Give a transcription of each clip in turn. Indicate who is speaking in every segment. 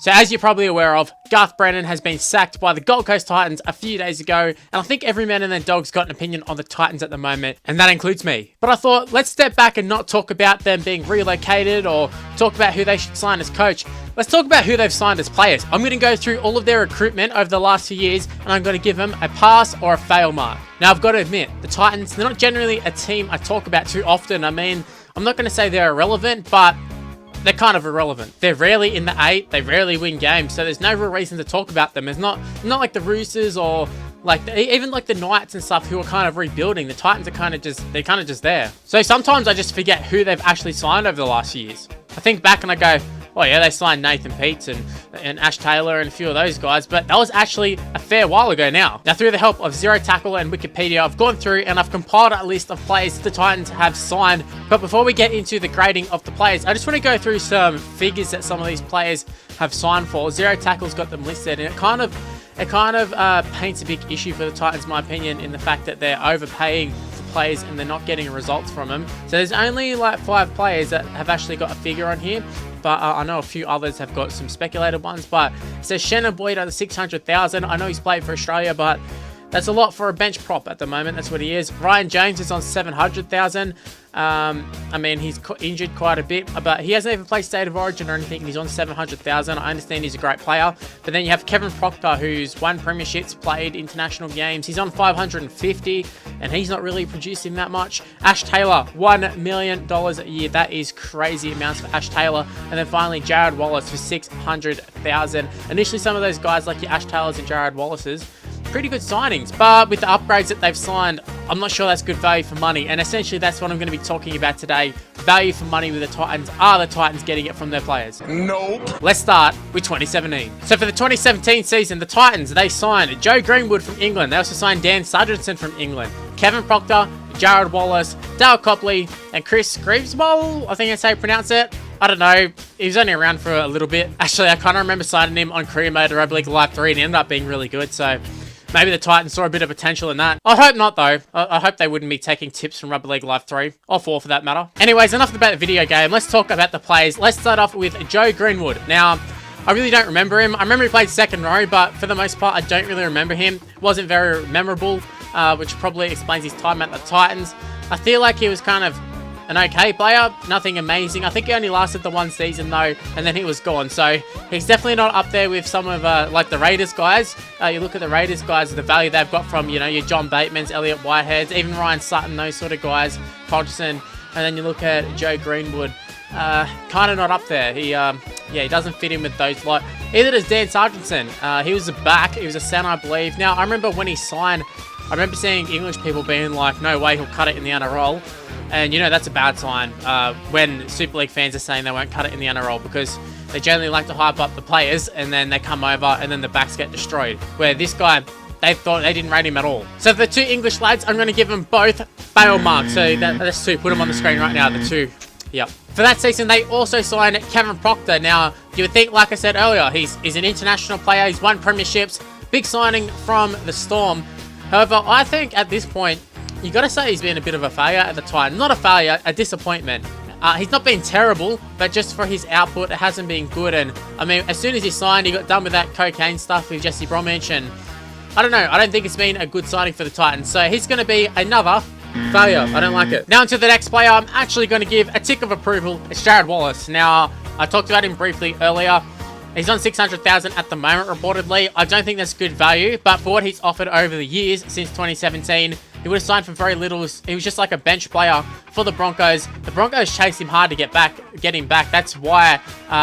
Speaker 1: So as you're probably aware of, Garth Brennan has been sacked by the Gold Coast Titans a few days ago, and I think every man and their dog's got an opinion on the Titans at the moment, and that includes me. But I thought, let's step back and not talk about them being relocated or talk about who they should sign as coach. Let's talk about who they've signed as players. I'm going to go through all of their recruitment over the last few years, and I'm going to give them a pass or a fail mark. Now, I've got to admit, the Titans, they're not generally a team I talk about too often. I mean, I'm not going to say they're irrelevant, but they're kind of irrelevant. They're rarely in the 8. They rarely win games. So there's no real reason to talk about them. It's not like the Roosters or like even like the Knights and stuff who are kind of rebuilding. The Titans are kind of just there. So sometimes I just forget who they've actually signed over the last few years. I think back and I go, oh yeah, they signed Nathan Peets and Ash Taylor and a few of those guys, but that was actually a fair while ago now. Now, through the help of Zero Tackle and Wikipedia, I've gone through and I've compiled a list of players the Titans have signed. But before we get into the grading of the players, I just want to go through some figures that some of these players have signed for. Zero Tackle's got them listed, and it kind of paints a big issue for the Titans, in my opinion, in the fact that they're overpaying players and they're not getting results from them. So there's only like 5 players that have actually got a figure on here, but I know a few others have got some speculated ones. But it says Shannon Boyd under 600,000. I know he's played for Australia, but that's a lot for a bench prop at the moment. That's what he is. Ryan James is on 700,000. I mean, he's injured quite a bit, but he hasn't even played State of Origin or anything, and he's on 700,000. I understand he's a great player. But then you have Kevin Proctor, who's won premierships, played international games. He's on 550, and he's not really producing that much. Ash Taylor, $1 million a year. That is crazy amounts for Ash Taylor. And then finally, Jared Wallace for 600,000. Initially, some of those guys like your Ash Taylors and Jared Wallaces, pretty good signings, but with the upgrades that they've signed, I'm not sure that's good value for money. And essentially, that's what I'm going to be talking about today. Value for money with the Titans. Are the Titans getting it from their players? Nope. Let's start with 2017. So for the 2017 season, the Titans, they signed Joe Greenwood from England. They also signed Dan Sargentson from England, Kevin Proctor, Jared Wallace, Dale Copley, and Chris Greaveswell. I think that's how you pronounce it. I don't know. He was only around for a little bit. Actually, I kind of remember signing him on career mode of Rugby League Live 3, and he ended up being really good. So maybe the Titans saw a bit of potential in that. I hope not, though. I hope they wouldn't be taking tips from Rugby League Live 3. Or 4, for that matter. Anyways, enough about the video game. Let's talk about the players. Let's start off with Joe Greenwood. Now, I really don't remember him. I remember he played second row, but for the most part, I don't really remember him. Wasn't very memorable, which probably explains his time at the Titans. I feel like he was kind of an okay player, nothing amazing. I think he only lasted the 1 season though, and then he was gone. So he's definitely not up there with some of like the Raiders guys. You look at the Raiders guys, the value they've got from, you know, your John Batemans, Elliot Whiteheads, even Ryan Sutton, those sort of guys, Hodgson, and then you look at Joe Greenwood, kind of not up there. He doesn't fit in with those lot. Either does Dan Sargentson. He was a back, he was a centre, I believe. Now I remember when he signed, I remember seeing English people being like, no way he'll cut it in the NRL. And, you know, that's a bad sign when Super League fans are saying they won't cut it in the NRL, because they generally like to hype up the players and then they come over and then the backs get destroyed. Where this guy, they thought they didn't rate him at all. So the 2 English lads, I'm going to give them both fail marks. So that's 2. Put them on the screen right now, the 2. Yep. For that season, they also signed Kevin Proctor. Now, you would think, like I said earlier, he's an international player. He's won premierships. Big signing from the Storm. However, I think at this point, you got to say he's been a bit of a failure at the time. Not a failure, a disappointment. He's not been terrible, but just for his output, it hasn't been good. And, I mean, as soon as he signed, he got done with that cocaine stuff with Jesse Bromwich. And, I don't know. I don't think it's been a good signing for the Titans. So, he's going to be another failure. I don't like it. Now, onto the next player. I'm actually going to give a tick of approval. It's Jared Wallace. Now, I talked about him briefly earlier. He's on 600,000 at the moment, reportedly. I don't think that's good value, but for what he's offered over the years since 2017, he would have signed for very little. He was just like a bench player for the Broncos. The Broncos chased him hard to get him back. That's why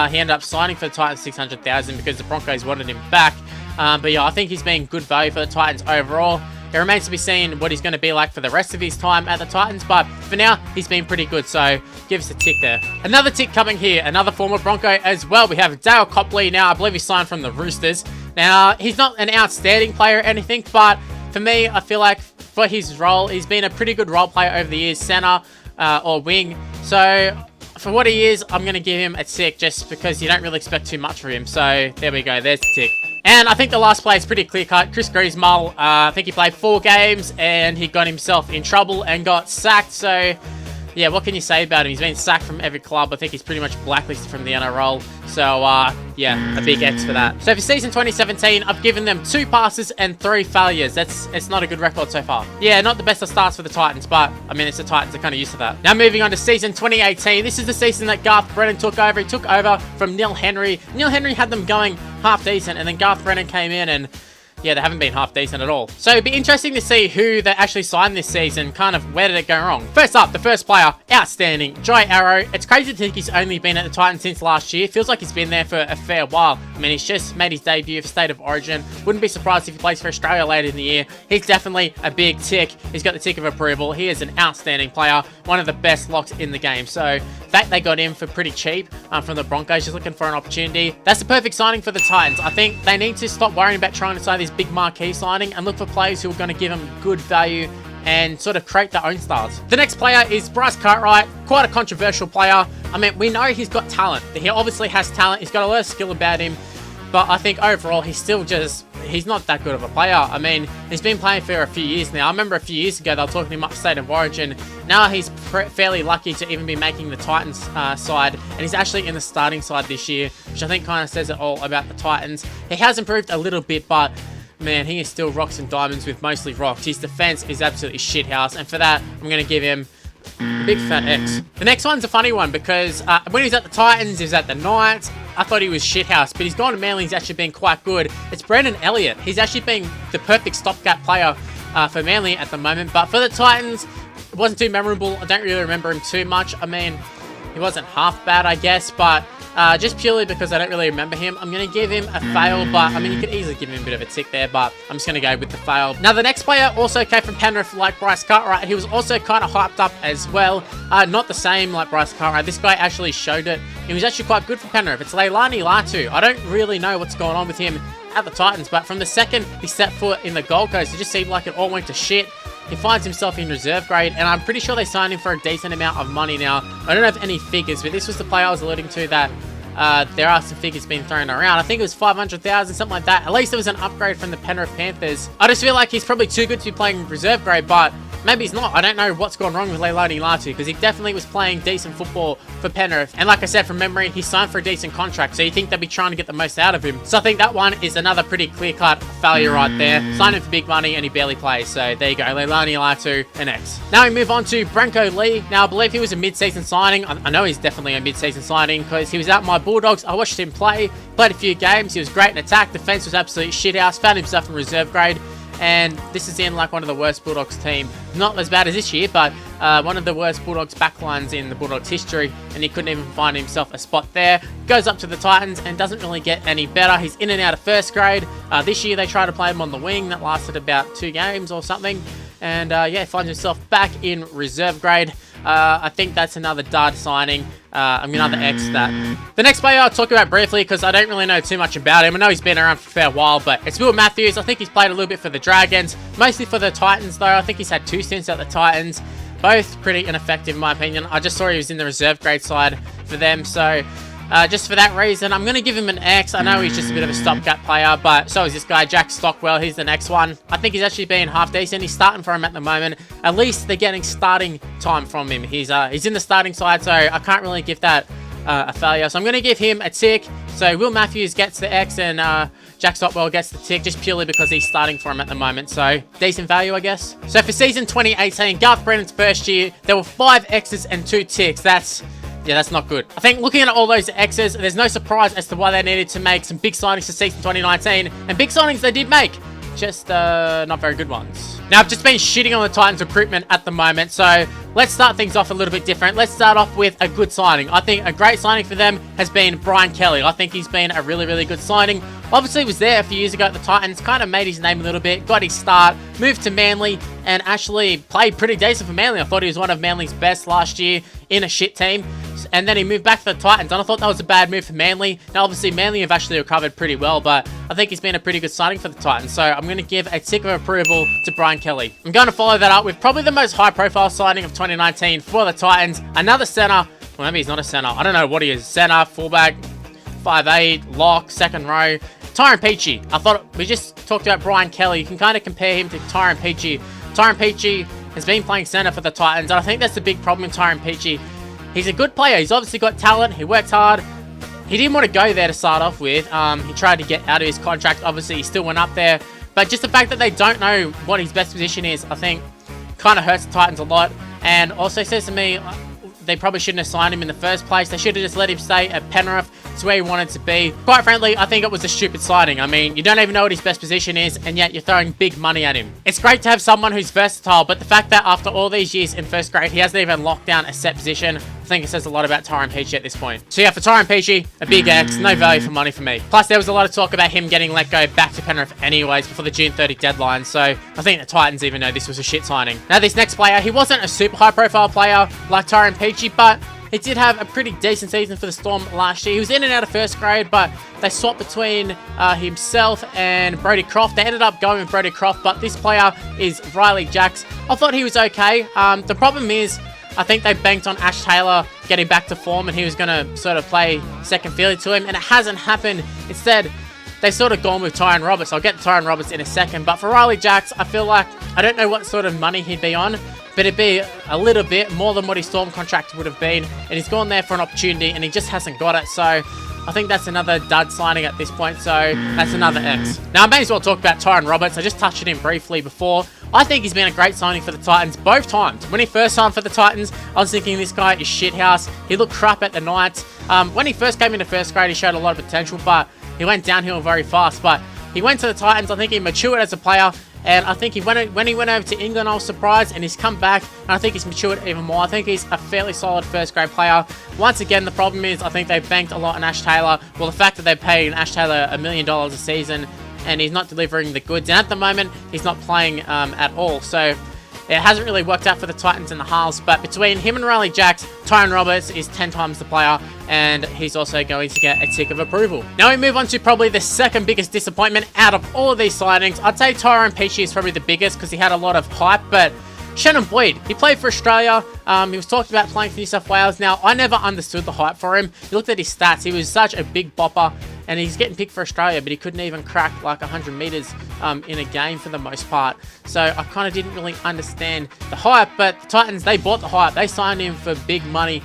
Speaker 1: he ended up signing for the Titans 600,000, because the Broncos wanted him back. But yeah, I think he's been good value for the Titans overall. It remains to be seen what he's going to be like for the rest of his time at the Titans, but for now, he's been pretty good, so give us a tick there. Another tick coming here, another former Bronco as well. We have Dale Copley. Now, I believe he signed from the Roosters. Now, he's not an outstanding player or anything, but for me, I feel like for his role, he's been a pretty good role player over the years, centre or wing. So for what he is, I'm going to give him a tick just because you don't really expect too much from him. So there we go, there's the tick. And I think the last play is pretty clear-cut. Chris Greaveswell, I think he played 4 games and he got himself in trouble and got sacked. So yeah, what can you say about him? He's been sacked from every club. I think he's pretty much blacklisted from the NRL. So, yeah, a big X for that. So for season 2017, I've given them 2 passes and 3 failures. It's not a good record so far. Yeah, not the best of starts for the Titans, but, I mean, it's the Titans. They're kind of used to that. Now, moving on to season 2018. This is the season that Garth Brennan took over. He took over from Neil Henry. Neil Henry had them going half decent, and then Garth Brennan came in and... yeah, they haven't been half decent at all. So it'd be interesting to see who they actually signed this season, kind of where did it go wrong. First up, the first player, outstanding, Jai Arrow. It's crazy to think he's only been at the Titans since last year. Feels like he's been there for a fair while. I mean, he's just made his debut for State of Origin. Wouldn't be surprised if he plays for Australia later in the year. He's definitely a big tick. He's got the tick of approval. He is an outstanding player, one of the best locks in the game. So that they got him for pretty cheap from the Broncos, just looking for an opportunity. That's the perfect signing for the Titans. I think they need to stop worrying about trying to sign these big marquee signing and look for players who are going to give them good value and sort of create their own stars. The next player is Bryce Cartwright, quite a controversial player. I mean, we know he's got talent. He obviously has talent. He's got a lot of skill about him, but I think overall he's still just, he's not that good of a player. I mean, he's been playing for a few years now. I remember a few years ago they were talking him up State of Origin. Now he's fairly lucky to even be making the Titans side, and he's actually in the starting side this year, which I think kind of says it all about the Titans. He has improved a little bit, but man, he is still rocks and diamonds with mostly rocks. His defense is absolutely shithouse, and for that, I'm going to give him a big fat X. The next one's a funny one because when he was at the Titans, he was at the Knights. I thought he was shithouse, but he's gone to Manly. He's actually been quite good. It's Brendan Elliott. He's actually been the perfect stopgap player for Manly at the moment, but for the Titans, it wasn't too memorable. I don't really remember him too much. I mean, he wasn't half bad, I guess, but just purely because I don't really remember him, I'm going to give him a fail, but I mean, you could easily give him a bit of a tick there, but I'm just going to go with the fail. Now, the next player also came from Penrith like Bryce Cartwright. He was also kind of hyped up as well. Not the same like Bryce Cartwright. This guy actually showed it. He was actually quite good for Penrith. It's Leilani Latu. I don't really know what's going on with him at the Titans, but from the second he stepped foot in the Gold Coast, it just seemed like it all went to shit. He finds himself in reserve grade, and I'm pretty sure they signed him for a decent amount of money now. I don't have any figures, but this was the player I was alluding to that there are some figures being thrown around. I think it was 500,000, something like that. At least it was an upgrade from the Penrith Panthers. I just feel like he's probably too good to be playing reserve grade, but maybe he's not. I don't know what's gone wrong with Leilani Latu, because he definitely was playing decent football for Penrith. And like I said, from memory, he signed for a decent contract, so you think they'd be trying to get the most out of him. So I think that one is another pretty clear-cut failure right there. Signed him for big money, and he barely plays. So there you go, Leilani Latu, an X. Now we move on to Branko Lee. Now, I believe he was a mid-season signing. I know he's definitely a mid-season signing, because he was at my Bulldogs. I watched him play, played a few games. He was great in attack. Defense was absolute shithouse. Found himself in reserve grade. And this is in like one of the worst Bulldogs team. Not as bad as this year, but one of the worst Bulldogs backlines in the Bulldogs history, and he couldn't even find himself a spot there. Goes up to the Titans and doesn't really get any better. He's in and out of first grade. This year they tried to play him on the wing. That lasted about 2 games or something. And yeah, finds himself back in reserve grade. I think that's another dud signing. I'm going to X that. The next player I'll talk about briefly because I don't really know too much about him. I know he's been around for a fair while, but it's Will Matthews. I think he's played a little bit for the Dragons, mostly for the Titans though. I think he's had 2 stints at the Titans, both pretty ineffective in my opinion. I just saw he was in the reserve grade side for them, so just for that reason, I'm going to give him an X. I know he's just a bit of a stopgap player, but so is this guy, Jack Stockwell. He's the next one. I think he's actually been half decent. He's starting for him at the moment. At least they're getting starting time from him. He's in the starting side, so I can't really give that a failure. So I'm going to give him a tick. So Will Matthews gets the X, and Jack Stockwell gets the tick just purely because he's starting for him at the moment. So decent value, I guess. So for season 2018, Garth Brennan's first year, there were 5 X's and 2 ticks. Yeah, that's not good. I think looking at all those X's, there's no surprise as to why they needed to make some big signings for season 2019. And big signings they did make, just not very good ones. Now, I've just been shitting on the Titans recruitment at the moment, so let's start things off a little bit different. Let's start off with a good signing. I think a great signing for them has been Brian Kelly. I think he's been a really, really good signing. Obviously, he was there a few years ago at the Titans, kind of made his name a little bit, got his start, moved to Manly, and actually played pretty decent for Manly. I thought he was one of Manly's best last year in a shit team. And then he moved back to the Titans, and I thought that was a bad move for Manly. Now, obviously, Manly have actually recovered pretty well, but I think he's been a pretty good signing for the Titans. So I'm going to give a tick of approval to Brian Kelly. I'm going to follow that up with probably the most high-profile signing of 2019 for the Titans. Another center. Well, maybe he's not a center. I don't know what he is. Center, fullback, 5'8", lock, second row. Tyron Peachey. I thought we just talked about Brian Kelly. You can kind of compare him to Tyron Peachey. Tyron Peachey has been playing center for the Titans, and I think that's the big problem with Tyrone Peachey. He's a good player. He's obviously got talent. He works hard. He didn't want to go there to start off with. He tried to get out of his contract. Obviously, he still went up there. But just the fact that they don't know what his best position is, I think, kind of hurts the Titans a lot. And also says to me, they probably shouldn't have signed him in the first place. They should have just let him stay at Penrith. It's where he wanted to be. Quite frankly, I think it was a stupid signing. I mean, you don't even know what his best position is, and yet you're throwing big money at him. It's great to have someone who's versatile, but the fact that after all these years in first grade, he hasn't even locked down a set position, I think it says a lot about Tyrone Peachey at this point. So yeah, for Tyrone Peachey, a big X, no value for money for me. Plus, there was a lot of talk about him getting let go back to Penrith anyways before the June 30 deadline, so I think the Titans even know this was a shit signing. Now, this next player, he wasn't a super high-profile player like Tyrone Peachey, but he did have a pretty decent season for the Storm last year. He was in and out of first grade, but they swapped between himself and Brodie Croft. They ended up going with Brodie Croft, but this player is Riley Jacks. I thought he was okay. The problem is, I think they banked on Ash Taylor getting back to form, and he was going to sort of play second field to him, and it hasn't happened. Instead, they sort of gone with Tyrone Roberts. I'll get to Tyrone Roberts in a second, but for Riley Jacks, I feel like, I don't know what sort of money he'd be on, but it'd be a little bit more than what his Storm contract would have been, and he's gone there for an opportunity, and he just hasn't got it, so I think that's another dud signing at this point, so that's another X. Now, I may as well talk about Tyrone Roberts. I just touched on him briefly before. I think he's been a great signing for the Titans both times. When he first signed for the Titans, I was thinking this guy is shithouse. He looked crap at the Knights. When he first came into first grade, he showed a lot of potential, but he went downhill very fast. But he went to the Titans. I think he matured as a player. And I think when he went over to England, I was surprised, and he's come back, and I think he's matured even more. I think he's a fairly solid first-grade player. Once again, the problem is I think they've banked a lot on Ash Taylor. Well, the fact that they're paying Ash Taylor $1 million a season, and he's not delivering the goods. And at the moment, he's not playing at all. So it hasn't really worked out for the Titans in the halves, but between him and Riley Jacks, Tyrone Roberts is 10 times the player, and he's also going to get a tick of approval. Now we move on to probably the second biggest disappointment out of all of these signings. I'd say Tyrone Peachey is probably the biggest because he had a lot of hype, but Shannon Boyd, he played for Australia. He was talked about playing for New South Wales. Now, I never understood the hype for him. You looked at his stats. He was such a big bopper, and he's getting picked for Australia, but he couldn't even crack like 100 meters in a game for the most part. So I kind of didn't really understand the hype, but the Titans, they bought the hype. They signed him for big money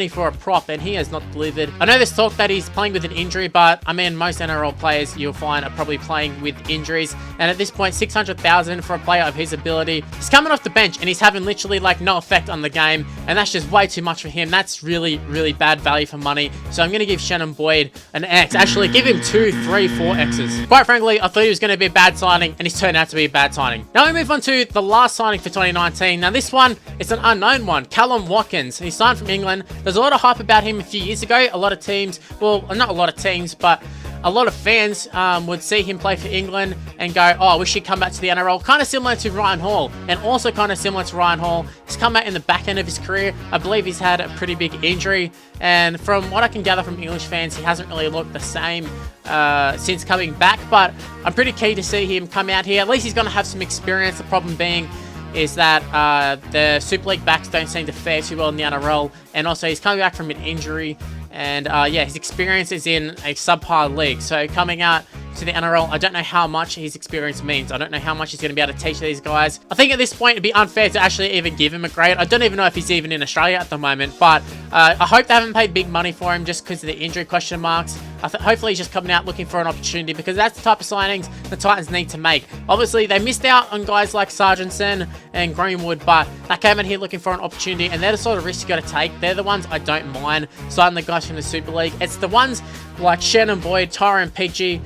Speaker 1: for a prop, and he has not delivered. I know there's talk that he's playing with an injury, but I mean, most NRL players you'll find are probably playing with injuries, and at this point, $600,000 for a player of his ability. He's coming off the bench, and he's having literally like no effect on the game, and that's just way too much for him. That's really, really bad value for money. So I'm going to give Shannon Boyd an X. Actually, give him 2, 3, 4 X's. Quite frankly, I thought he was going to be a bad signing, and he's turned out to be a bad signing. Now we move on to the last signing for 2019. Now this one, it's an unknown one. Callum Watkins. He signed from England. There's a lot of hype about him a few years ago. A lot of teams, well, not a lot of teams, but a lot of fans would see him play for England and go, oh, we should come back to the NRL. Kind of similar to Ryan Hall, and also kind of similar to Ryan Hall. He's come back in the back end of his career. I believe he's had a pretty big injury, and from what I can gather from English fans, he hasn't really looked the same since coming back, but I'm pretty keen to see him come out here. At least he's going to have some experience. The problem being is that the Super League backs don't seem to fare too well in the NRL, and also he's coming back from an injury, and yeah, his experience is in a subpar league, so coming out to the NRL, I don't know how much his experience means. I don't know how much he's going to be able to teach these guys. I think at this point it'd be unfair to actually even give him a grade. I don't even know if he's even in Australia at the moment, but I hope they haven't paid big money for him just because of the injury question marks. Hopefully he's just coming out looking for an opportunity, because that's the type of signings the Titans need to make. Obviously, they missed out on guys like Sargentson and Greenwood, but they came in here looking for an opportunity, and they're the sort of risks you got to take. They're the ones I don't mind signing the guys from the Super League. It's the ones like Shannon Boyd, Tyrone Peachey,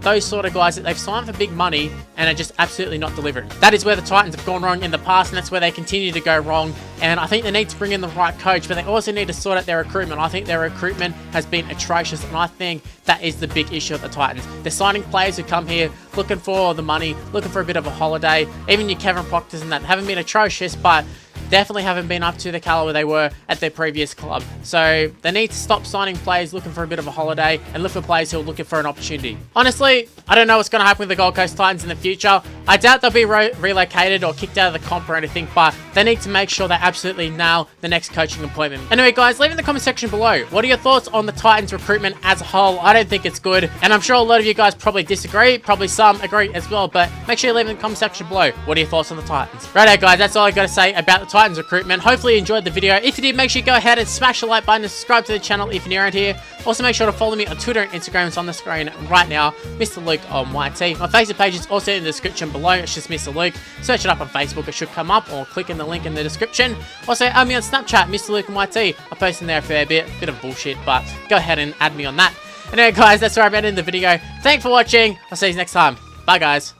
Speaker 1: those sort of guys that they've signed for big money and are just absolutely not delivering. That is where the Titans have gone wrong in the past, and that's where they continue to go wrong. And I think they need to bring in the right coach, but they also need to sort out their recruitment. I think their recruitment has been atrocious, and I think that is the big issue at the Titans. They're signing players who come here looking for the money, looking for a bit of a holiday. Even your Kevin Proctors and that haven't been atrocious, but definitely haven't been up to the caliber they were at their previous club. So they need to stop signing players looking for a bit of a holiday and look for players who are looking for an opportunity. Honestly, I don't know what's going to happen with the Gold Coast Titans in the future. I doubt they'll be relocated or kicked out of the comp or anything, but they need to make sure they absolutely nail the next coaching appointment. Anyway, guys, leave in the comment section below. What are your thoughts on the Titans recruitment as a whole? I don't think it's good, and I'm sure a lot of you guys probably disagree. Probably some agree as well, but make sure you leave in the comment section below. What are your thoughts on the Titans? Righto, guys, that's all I got to say about the Titans recruitment. Hopefully you enjoyed the video. If you did, make sure you go ahead and smash the like button and subscribe to the channel if you're new around here. Also, make sure to follow me on Twitter and Instagram. It's on the screen right now, Mr. Luke on YT. My Facebook page is also in the description below. It's just Mr. Luke. Search it up on Facebook. It should come up, or click in the link in the description. Also, add me on Snapchat, Mr. Luke on YT. I post in there a fair bit of bullshit, but go ahead and add me on that. Anyway, guys, that's where I'm ending the video. Thanks for watching. I'll see you next time. Bye, guys.